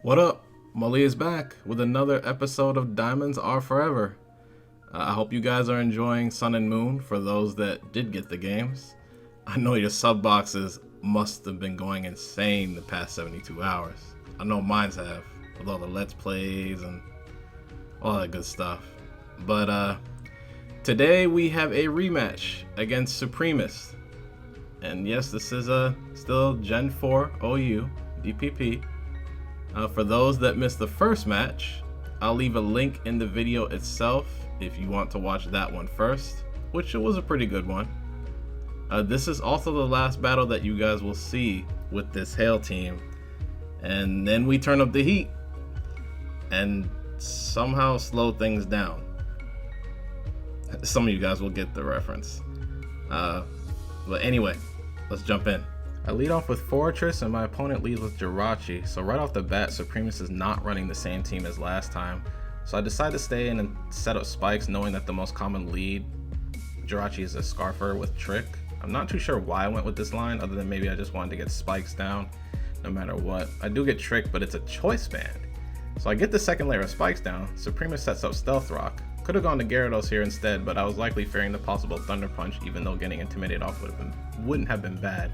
What up? Mully is back with another episode of Diamonds Are Forever. I hope you guys are enjoying Sun and Moon for those that did get the games. I know your sub boxes must have been going insane the past 72 hours. I know mine's have, with all the Let's Plays and all that good stuff. But today we have a rematch against Supremest. And yes, this is still Gen 4 OU, DPP. For those that missed the first match, I'll leave a link in the video itself if you want to watch that one first, which was a pretty good one. This is also the last battle that you guys will see with this Hail team. And then we turn up the heat and somehow slow things down. Some of you guys will get the reference. But anyway, let's jump in. I lead off with Fortress and my opponent leads with Jirachi, so right off the bat, Supremest is not running the same team as last time. So I decide to stay in and set up spikes, knowing that the most common lead, Jirachi, is a Scarfer with Trick. I'm not too sure why I went with this line, other than maybe I just wanted to get spikes down no matter what. I do get Trick, but it's a choice band. So I get the second layer of spikes down. Supremest sets up Stealth Rock. Could have gone to Gyarados here instead, but I was likely fearing the possible Thunder Punch, even though getting intimidated off wouldn't have been bad.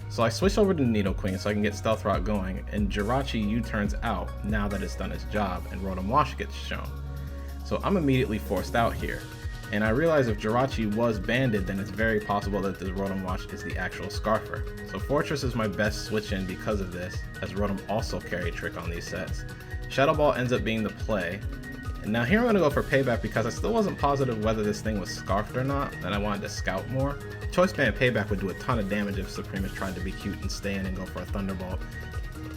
So I switch over to Nidoqueen so I can get Stealth Rock going, and Jirachi U-turns out now that it's done its job, and rotom-w gets shown. So I'm immediately forced out here, and I realize if Jirachi was banded, then it's very possible that this rotom-w is the actual Scarfer. So Fortress is my best switch in because of this, as Rotom also carry Trick on these sets. Shadow Ball ends up being the play. And now here I'm going to go for Payback because I still wasn't positive whether this thing was scarfed or not, and I wanted to scout more. Choice Band Payback would do a ton of damage if Supremest tried to be cute and stay in and go for a Thunderbolt.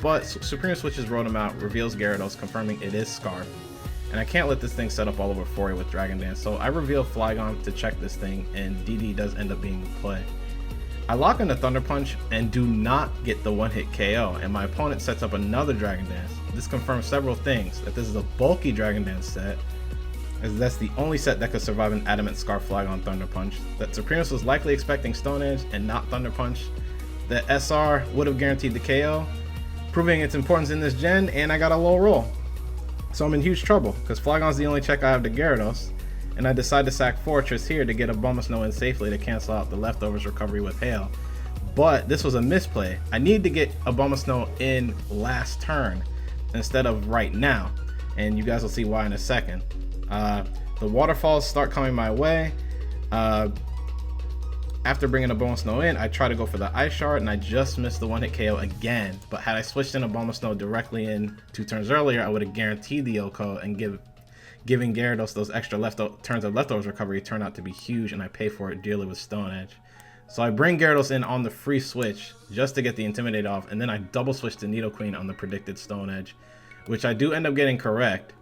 But Supremest switches Rotom out, reveals Gyarados, confirming it is Scarf. And I can't let this thing set up all over Foray with Dragon Dance, so I reveal Flygon to check this thing, and DD does end up being the play. I lock in the Thunder Punch and do not get the one-hit KO, and my opponent sets up another Dragon Dance. This confirms several things: that this is a bulky Dragon Dance set, as that's the only set that could survive an Adamant Scarf Flygon Thunder Punch, that Supremest was likely expecting Stone Edge and not Thunder Punch, that SR would have guaranteed the KO, proving its importance in this gen, and I got a low roll. So I'm in huge trouble, because Flygon's the only check I have to Gyarados, and I decide to sack Fortress here to get a Abomasnow in safely to cancel out the leftovers recovery with Hail. But this was a misplay. I need to get Abomasnow in last turn instead of right now, and you guys will see why in a second. The waterfalls start coming my way. After bringing Abomasnow in, I try to go for the Ice Shard, and I just missed the one-hit KO again. But had I switched in Abomasnow directly in 2 turns earlier, I would have guaranteed the OHKO, and giving Gyarados those extra turns of leftovers recovery turned out to be huge, and I pay for it dearly with Stone Edge. So I bring Gyarados in on the free switch just to get the Intimidate off, and then I double switch to Nidoqueen on the predicted Stone Edge, which I do end up getting correct.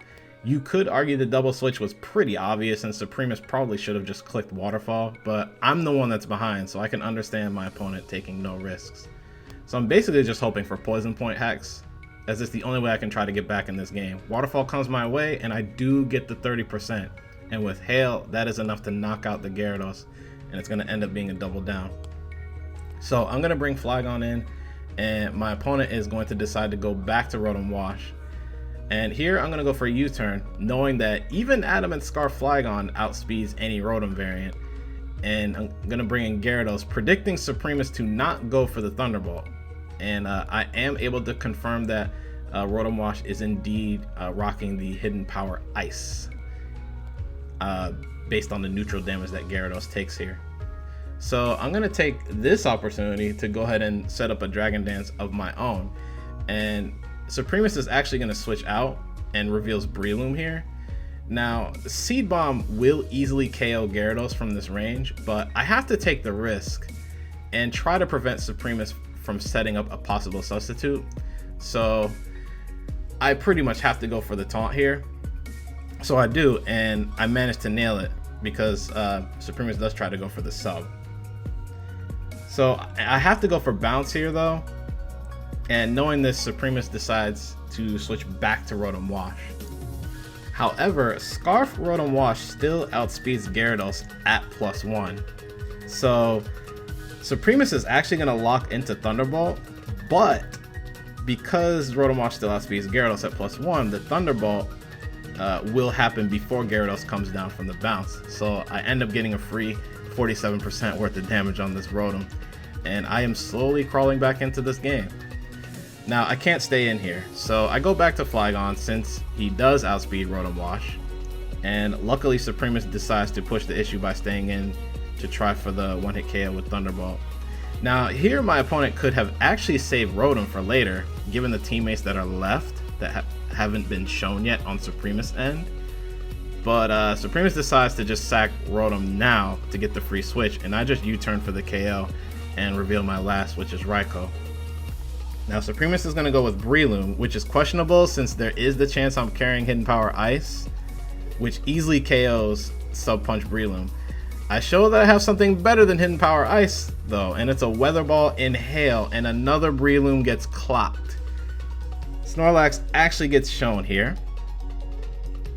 You could argue the double switch was pretty obvious, and Supremest probably should have just clicked Waterfall, but I'm the one that's behind, so I can understand my opponent taking no risks. So I'm basically just hoping for Poison Point hacks, as it's the only way I can try to get back in this game. Waterfall comes my way, and I do get the 30%. And with Hail, that is enough to knock out the Gyarados, and it's going to end up being a double down. So I'm going to bring Flygon in, and my opponent is going to decide to go back to rotom-w. And here I'm going to go for a U-turn, knowing that even Adamant Scarf Flygon outspeeds any Rotom variant. And I'm going to bring in Gyarados, predicting Supremest to not go for the Thunderbolt. And I am able to confirm that rotom-w is indeed rocking the Hidden Power Ice, based on the neutral damage that Gyarados takes here. So I'm going to take this opportunity to go ahead and set up a Dragon Dance of my own. And Supremest is actually going to switch out and reveals Breloom here. Now, Seed Bomb will easily KO Gyarados from this range, but I have to take the risk and try to prevent Supremest from setting up a possible substitute. So I pretty much have to go for the taunt here. So I do, and I managed to nail it because Supremest does try to go for the sub. So I have to go for bounce here though. And knowing this, Supremest decides to switch back to rotom-w. However, Scarf rotom-w still outspeeds Gyarados at +1. So Supremest is actually going to lock into Thunderbolt, but because rotom-w still outspeeds Gyarados at +1, the Thunderbolt will happen before Gyarados comes down from the bounce. So I end up getting a free 47% worth of damage on this Rotom, and I am slowly crawling back into this game. Now I can't stay in here, so I go back to Flygon since he does outspeed rotom-w, and luckily Supremest decides to push the issue by staying in to try for the one-hit KO with Thunderbolt. Now here my opponent could have actually saved Rotom for later, given the teammates that are left that haven't been shown yet on Supremest end. But Supremest decides to just sack Rotom now to get the free switch, and I just U-turn for the KO and reveal my last, which is Raikou. Now Supremest is going to go with Breloom, which is questionable since there is the chance I'm carrying Hidden Power Ice, which easily KOs Sub-Punch Breloom. I show that I have something better than Hidden Power Ice though, and it's a Weather Ball in Hail, and another Breloom gets clocked. Snorlax actually gets shown here,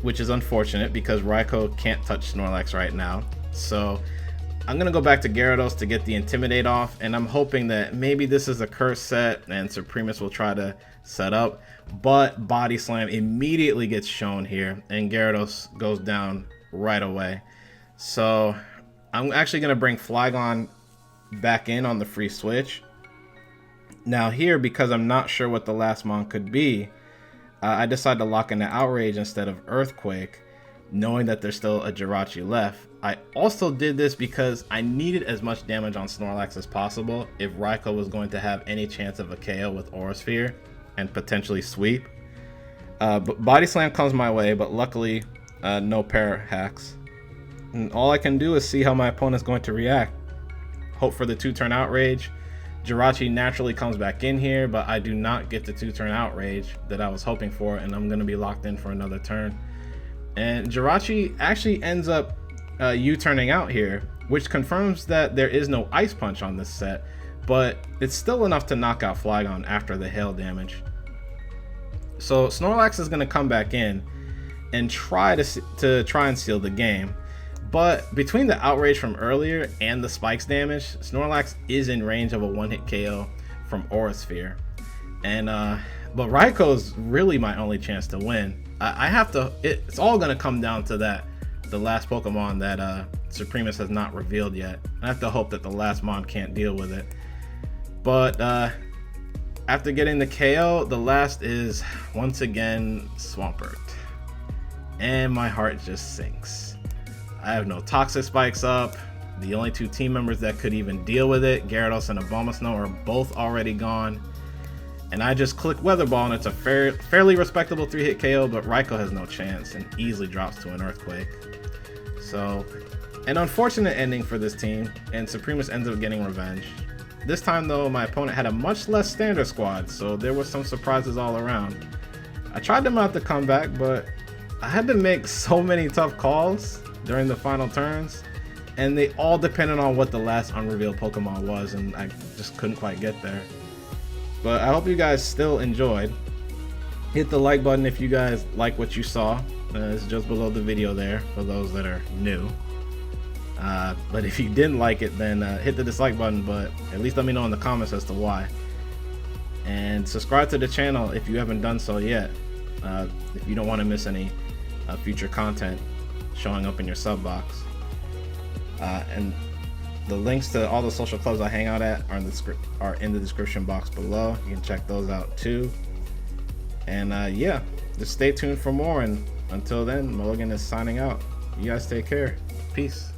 which is unfortunate because Raikou can't touch Snorlax right now. So I'm going to go back to Gyarados to get the Intimidate off, and I'm hoping that maybe this is a curse set and Supremest will try to set up, but Body Slam immediately gets shown here and Gyarados goes down right away. So I'm actually going to bring Flygon back in on the free switch. Now here, because I'm not sure what the last mon could be, I decided to lock in the Outrage instead of Earthquake, knowing that there's still a Jirachi left. I also did this because I needed as much damage on Snorlax as possible if Raikou was going to have any chance of a KO with Aura Sphere and potentially sweep. But Body Slam comes my way, but luckily no Parrot Hacks. And all I can do is see how my opponent's going to react. Hope for the 2-turn Outrage. Jirachi naturally comes back in here, but I do not get the 2-turn Outrage that I was hoping for, and I'm going to be locked in for another turn. And Jirachi actually ends up U-turning out here, which confirms that there is no Ice Punch on this set, but it's still enough to knock out Flygon after the hail damage. So Snorlax is going to come back in and try and seal the game. But between the Outrage from earlier and the Spikes damage, Snorlax is in range of a one-hit KO from Aura Sphere. And but Raikou's really my only chance to win. I have to, it's all gonna come down to the last Pokemon that Supremest has not revealed yet. I have to hope that the last mon can't deal with it. But after getting the KO, the last is once again Swampert. And my heart just sinks. I have no Toxic Spikes up. The only two team members that could even deal with it, Gyarados and Abomasnow, are both already gone. And I just click Weather Ball and it's a fairly respectable 3-hit KO, but Raikou has no chance and easily drops to an Earthquake. So, an unfortunate ending for this team, and Supremest ends up getting revenge. This time though, my opponent had a much less standard squad, so there were some surprises all around. I tried them out the comeback, but I had to make so many tough calls during the final turns, and they all depended on what the last unrevealed Pokemon was, and I just couldn't quite get there. But I hope you guys still enjoyed. Hit the like button if you guys like what you saw. It's just below the video there for those that are new. But if you didn't like it, then hit the dislike button, but at least let me know in the comments as to why. And subscribe to the channel if you haven't done so yet, if you don't want to miss any future content showing up in your sub box. And the links to all the social clubs I hang out at are in the description box below. You can check those out too. And yeah, just stay tuned for more, and until then, Mulligan is signing out. You guys take care. Peace.